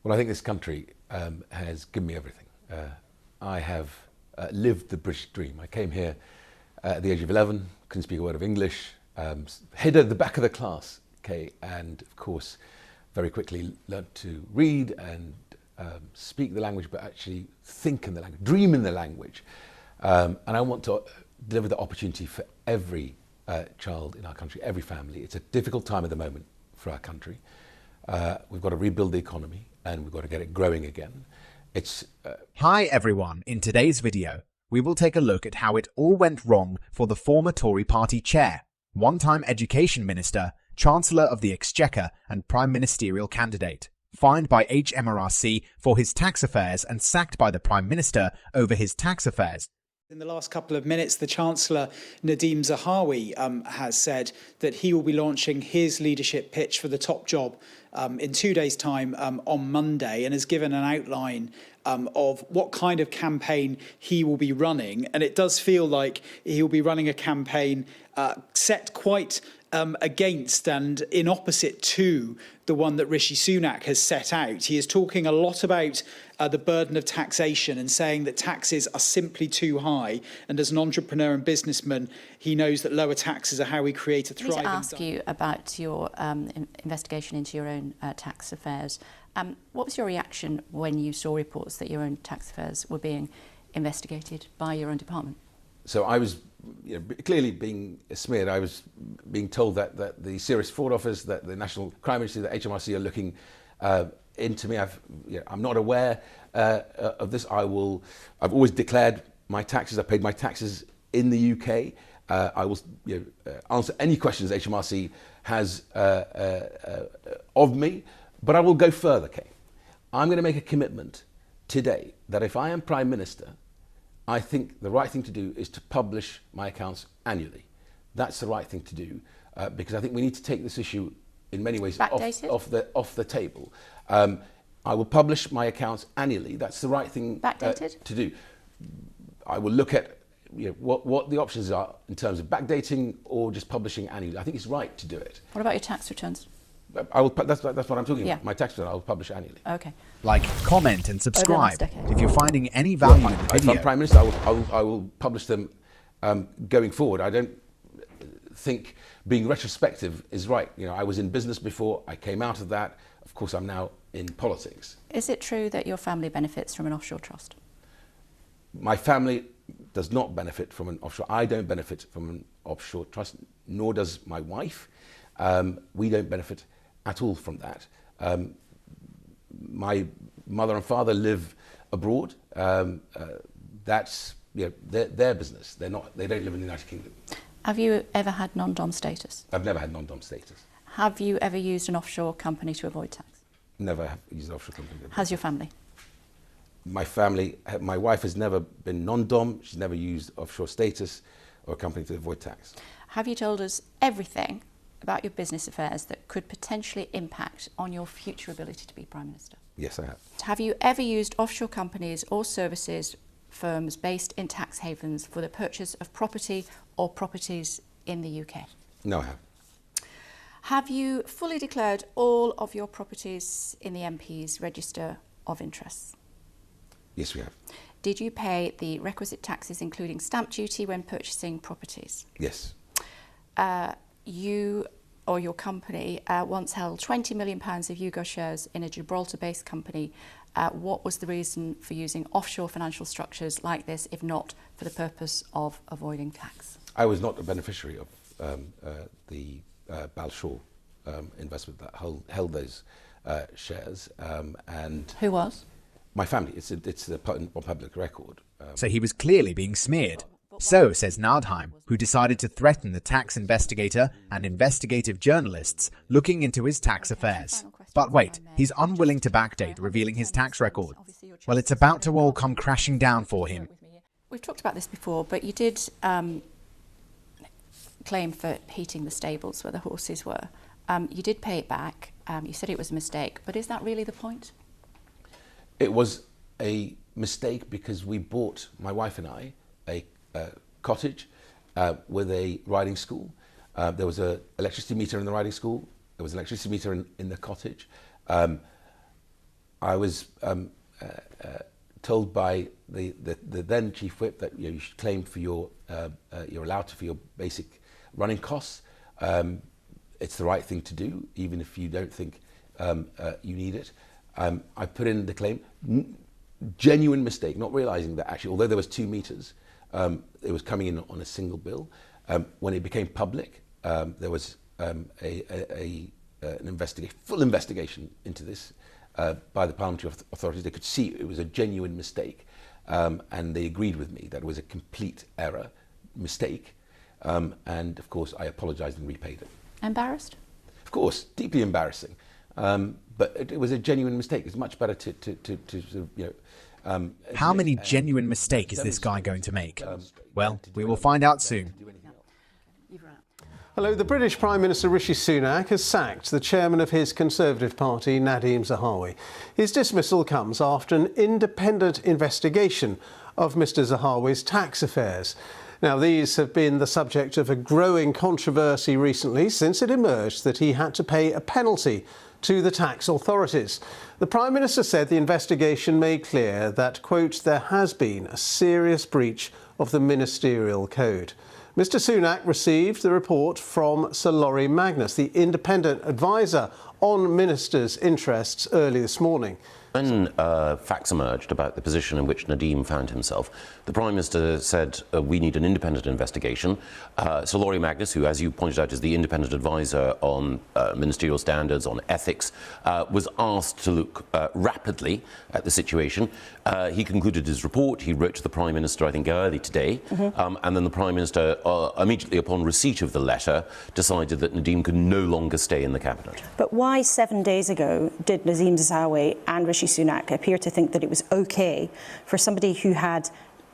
Well, I think this country has given me everything. I have lived the British dream. I came here at the age of 11, couldn't speak a word of English, hid at the back of the class, okay, and of course very quickly learnt to read and speak the language, but actually think in the language, dream in the language. And I want to deliver the opportunity for every child in our country, every family. It's a difficult time at the moment for our country. We've got to rebuild the economy and we've got to get it growing again. Hi everyone, in today's video, we will take a look at how it all went wrong for the former Tory Party chair, one-time education minister, chancellor of the Exchequer and prime ministerial candidate, fined by HMRC for his tax affairs and sacked by the Prime Minister over his tax affairs. In the last couple of minutes, the Chancellor, Nadhim Zahawi, has said that he will be launching his leadership pitch for the top job in 2 days' time on Monday, and has given an outline of what kind of campaign he will be running. And it does feel like he will be running a campaign set quite against and in opposite to the one that Rishi Sunak has set out. He is talking a lot about the burden of taxation and saying that taxes are simply too high. And as an entrepreneur and businessman, he knows that lower taxes are how we create a thriving... I need to ask you about your investigation into your own tax affairs. What was your reaction when you saw reports that your own tax affairs were being investigated by your own department? So I was clearly being smeared. I was being told that the Serious Fraud Office, that the National Crime Agency, that HMRC are looking into me. I'm not aware of this. I've always declared my taxes. I paid my taxes in the UK. I will answer any questions HMRC has of me, but I will go further, Kay. I'm going to make a commitment today that if I am Prime Minister, I think the right thing to do is to publish my accounts annually. That's the right thing to do because I think we need to take this issue in many ways off the table. I will publish my accounts annually. That's the right thing to do. I will look at what the options are in terms of backdating or just publishing annually. I think it's right to do it. What about your tax returns? That's what I'm talking about. My tax return, I will publish annually. Okay. Like, comment and subscribe if you're finding any value in the video. If I'm Prime Minister, I will publish them going forward. I don't think being retrospective is right. I was in business before, I came out of that. Of course, I'm now in politics. Is it true that your family benefits from an offshore trust? My family does not benefit from an offshore. I don't benefit from an offshore trust, nor does my wife. We don't benefit at all from that. My mother and father live abroad. That's their business. They don't live in the United Kingdom. Have you ever had non-dom status? I've never had non-dom status. Have you ever used an offshore company to avoid tax? Never have used an offshore company. Has your family? My family, my wife has never been non-dom. She's never used offshore status or a company to avoid tax. Have you told us everything about your business affairs that could potentially impact on your future ability to be Prime Minister? Yes, I have. Have you ever used offshore companies or services firms based in tax havens for the purchase of property or properties in the UK? No, I haven't. Have you fully declared all of your properties in the MP's register of interests? Yes, we have. Did you pay the requisite taxes, including stamp duty, when purchasing properties? Yes. You or your company once held £20 million of Yugo shares in a Gibraltar-based company. What was the reason for using offshore financial structures like this, if not for the purpose of avoiding tax? I was not a beneficiary of the Balshore investment that held those shares. And who was? My family. It's a public record. So he was clearly being smeared. So says Nadhim, who decided to threaten the tax investigator and investigative journalists looking into his tax affairs. But wait, he's unwilling to backdate, revealing his tax record. Well, it's about to all come crashing down for him. We've talked about this before, but you did claim for heating the stables where the horses were. You did pay it back. You said it was a mistake, but is that really the point? It was a mistake because we bought, my wife and I, a cottage with a riding school. There was an electricity meter in the riding school. There was an electricity meter in the cottage. I was told by the then chief whip that you should claim for your you're allowed to for your basic running costs. It's the right thing to do, even if you don't think you need it. I put in the claim. Genuine mistake, not realizing that actually, although there was 2 meters, it was coming in on a single bill. When it became public, there was an full investigation into this by the parliamentary authorities. They could see it was a genuine mistake, and they agreed with me that it was a complete error, mistake, and of course I apologised and repaid it. Embarrassed? Of course, deeply embarrassing, but it was a genuine mistake. It's much better to sort of, you know. How many genuine mistakes is this guy going to make? Well, we will find out soon. Hello, the British Prime Minister Rishi Sunak has sacked the chairman of his Conservative Party, Nadhim Zahawi. His dismissal comes after an independent investigation of Mr Zahawi's tax affairs. Now, these have been the subject of a growing controversy recently since it emerged that he had to pay a penalty to the tax authorities. The Prime Minister said the investigation made clear that, quote, there has been a serious breach of the ministerial code. Mr Sunak received the report from Sir Lawrie Magnus, the independent advisor on ministers' interests, early this morning. When facts emerged about the position in which Nadhim found himself, the Prime Minister said we need an independent investigation. Sir Lawrie Magnus, who, as you pointed out, is the independent advisor on ministerial standards, on ethics, was asked to look rapidly at the situation. He concluded his report. He wrote to the Prime Minister, I think, early today, and then the Prime Minister, immediately upon receipt of the letter, decided that Nadhim could no longer stay in the Cabinet. But why 7 days ago did Nadhim Zahawi and Rishi Sunak appear to think that it was OK for somebody who had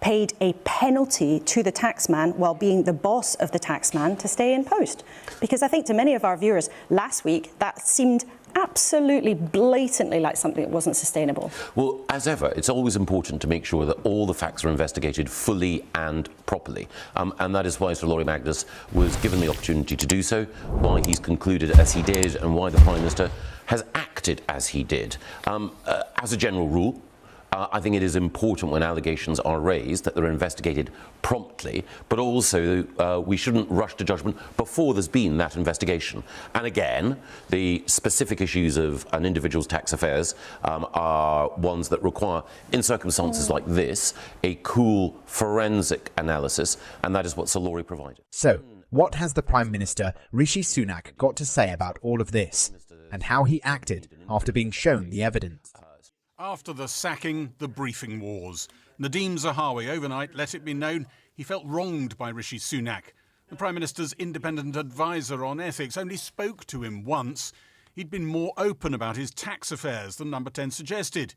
paid a penalty to the taxman while being the boss of the taxman to stay in post? Because I think to many of our viewers last week, that seemed absolutely blatantly like something that wasn't sustainable. Well, as ever, it's always important to make sure that all the facts are investigated fully and properly. And that is why Sir Lawrie Magnus was given the opportunity to do so, why he's concluded as he did, and why the Prime Minister has acted as he did. As a general rule, I think it is important when allegations are raised that they're investigated promptly, but also we shouldn't rush to judgment before there's been that investigation. And again, the specific issues of an individual's tax affairs are ones that require, in circumstances like this, a cool forensic analysis, and that is what Sir Lawrie provided. So, what has the Prime Minister, Rishi Sunak, got to say about all of this, and how he acted after being shown the evidence? After the sacking, the briefing wars. Nadhim Zahawi overnight let it be known he felt wronged by Rishi Sunak. The Prime Minister's independent advisor on ethics only spoke to him once. He'd been more open about his tax affairs than Number 10 suggested.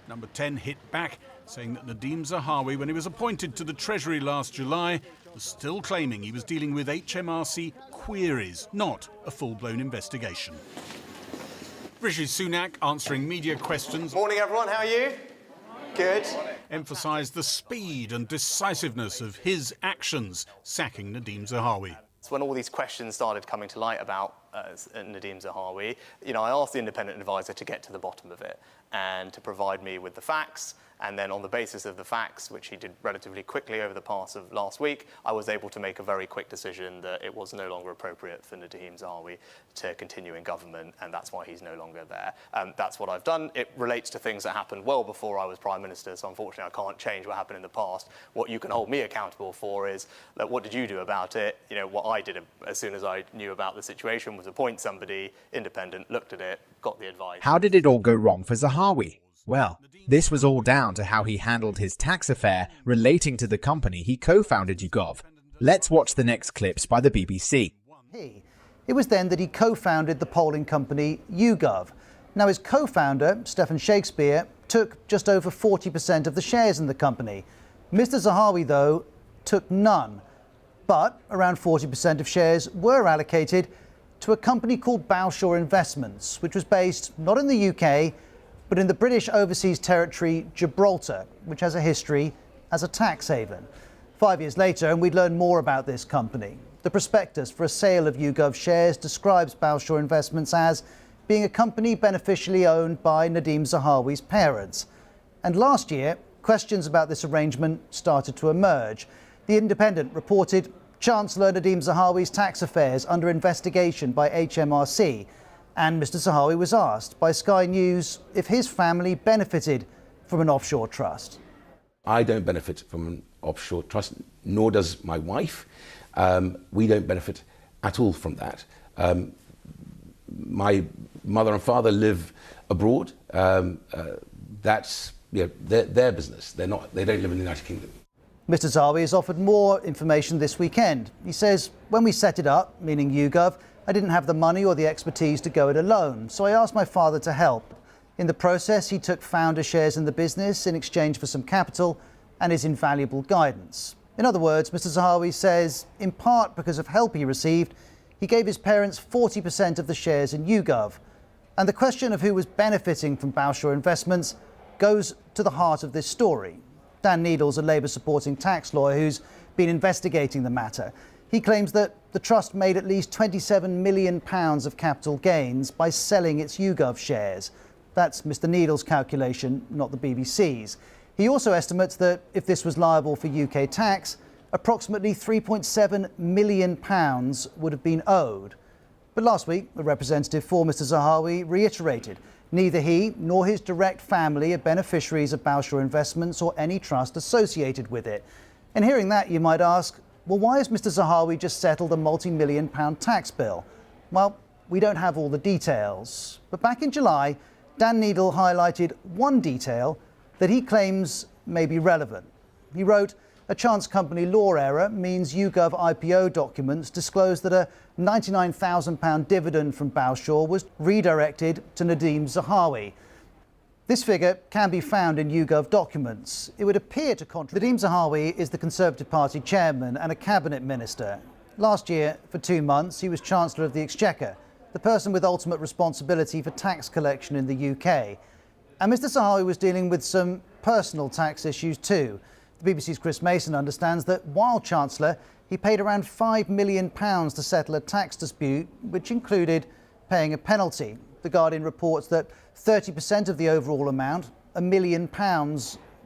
Number 10 hit back, saying that Nadhim Zahawi, when he was appointed to the Treasury last July, was still claiming he was dealing with HMRC queries, not a full-blown investigation. Rishi Sunak, answering media questions. Morning, everyone. How are you? Good. Emphasised the speed and decisiveness of his actions, sacking Nadhim Zahawi. When all these questions started coming to light about Nadhim Zahawi, I asked the independent advisor to get to the bottom of it and to provide me with the facts. And then on the basis of the facts, which he did relatively quickly over the course of last week, I was able to make a very quick decision that it was no longer appropriate for Nadhim Zahawi to continue in government, and that's why he's no longer there. That's what I've done. It relates to things that happened well before I was Prime Minister, so unfortunately I can't change what happened in the past. What you can hold me accountable for is, like, what did you do about it? What I did as soon as I knew about the situation was appoint somebody independent, looked at it, got the advice. How did it all go wrong for Zahawi? Well, this was all down to how he handled his tax affair relating to the company he co-founded YouGov. Let's watch the next clips by the BBC. It was then that he co-founded the polling company YouGov. Now, his co-founder, Stephen Shakespeare, took just over 40% of the shares in the company. Mr. Zahawi, though, took none. But around 40% of shares were allocated to a company called Balshaw Investments, which was based not in the UK, but in the British overseas territory Gibraltar, which has a history as a tax haven. 5 years later, and we'd learn more about this company. The prospectus for a sale of YouGov shares describes Balshaw Investments as being a company beneficially owned by Nadhim Zahawi's parents. And last year, questions about this arrangement started to emerge. The Independent reported Chancellor Nadhim Zahawi's tax affairs under investigation by HMRC, and Mr Zahawi was asked by Sky News if his family benefited from an offshore trust. I don't benefit from an offshore trust, nor does my wife. We don't benefit at all from that. My mother and father live abroad. That's their business. They don't live in the United Kingdom. Mr Zahawi has offered more information this weekend. He says, when we set it up, meaning YouGov, I didn't have the money or the expertise to go it alone, so I asked my father to help. In the process, he took founder shares in the business in exchange for some capital and his invaluable guidance. In other words, Mr Zahawi says, in part because of help he received, he gave his parents 40% of the shares in YouGov. And the question of who was benefiting from Balshore Investments goes to the heart of this story. Dan Needles, a Labour-supporting tax lawyer who's been investigating the matter. He claims that the trust made at least £27 million of capital gains by selling its YouGov shares. That's Mr Needles' calculation, not the BBC's. He also estimates that if this was liable for UK tax, approximately £3.7 million would have been owed. But last week, the representative for Mr Zahawi reiterated neither he nor his direct family are beneficiaries of Balshore Investments or any trust associated with it. And hearing that, you might ask, well, why has Mr Zahawi just settled a multi-million-pound tax bill? Well, we don't have all the details. But back in July, Dan Needle highlighted one detail that he claims may be relevant. He wrote, a chance company law error means YouGov IPO documents disclosed that a £99,000 dividend from Balshore was redirected to Nadhim Zahawi. This figure can be found in YouGov documents. It would appear to contradict. Nadhim Zahawi is the Conservative Party chairman and a cabinet minister. Last year, for 2 months, he was Chancellor of the Exchequer, the person with ultimate responsibility for tax collection in the UK. And Mr Zahawi was dealing with some personal tax issues too. The BBC's Chris Mason understands that while Chancellor, he paid around £5 million to settle a tax dispute, which included paying a penalty. The Guardian reports that 30% of the overall amount, £1 million,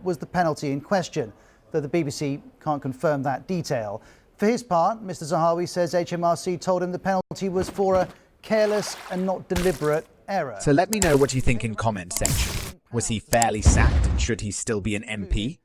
was the penalty in question, though the BBC can't confirm that detail. For his part, Mr Zahawi says HMRC told him the penalty was for a careless and not deliberate error. So let me know what you think in comment section. Was he fairly sacked and should he still be an MP?